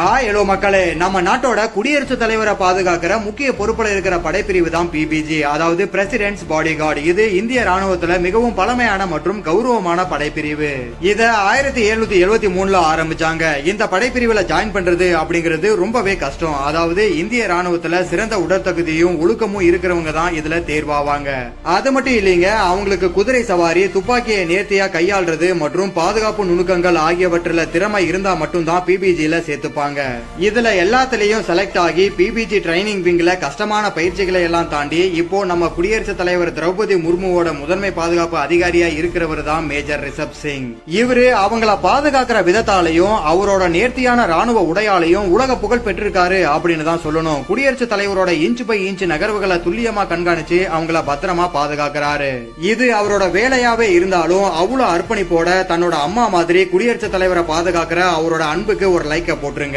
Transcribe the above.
Hello மக்களே, நம்ம நாட்டோட குடியரசுத் தலைவரை பாதுகாக்கிற முக்கிய பொறுப்புல இருக்கிற படைப்பிரிவு தான் பிபிஜி, அதாவது பிரசிடென்ட்ஸ் பாடி கார்டு. இது இந்திய ராணுவத்துல மிகவும் பழமையான மற்றும் கௌரவமான படைப்பிரிவு. இத 1773 ஆரம்பிச்சாங்க. இந்த படைப்பிரிவுல ஜாயின் பண்றது அப்படிங்கிறது ரொம்பவே கஷ்டம். அதாவது இந்திய ராணுவத்துல சிறந்த உடற்தகுதியும் ஒழுக்கமும் இருக்கிறவங்க தான் இதுல தேர்வாவாங்க. அது மட்டும் இல்லைங்க, அவங்களுக்கு குதிரை சவாரி, துப்பாக்கியை நேர்த்தியா கையாள்றது மற்றும் பாதுகாப்பு நுணுக்கங்கள் ஆகியவற்றில் திறமை இருந்தா மட்டும்தான் பிபிஜில சேர்த்துப்பாங்க. இதுல எல்லாத்திலையும் செலக்ட் ஆகி பிபிஜி ட்ரைனிங் விங்ல கஷ்டமான பயிற்சிகளை எல்லாம் தாண்டி இப்போ நம்ம குடியரசுத் தலைவர் திரௌபதி முர்முவோட முதன்மை பாதுகாப்பு அதிகாரியா இருக்கிறவர் தான் மேஜர் ரிஷப் சிங். இவரு அவங்கள பாதுகாக்கிற விதத்தாலையும் அவரோட நேர்த்தியான ராணுவ உடையாலையும் உலக புகழ் பெற்றிருக்காரு அப்படின்னு தான் சொல்லணும். குடியரசுத் தலைவரோட இன்ச் பை இன்ச் நகர்வுகளை துல்லியமா கண்காணிச்சு அவங்கள பத்திரமா பாதுகாக்கிறாரு. இது அவரோட வேலையாவே இருந்தாலும் அவ்வளவு அர்ப்பணிப்போட தன்னோட அம்மா மாதிரி குடியரசுத் தலைவரை பாதுகாக்கிற அவரோட அன்புக்கு ஒரு லைக்க போட்டுருங்க.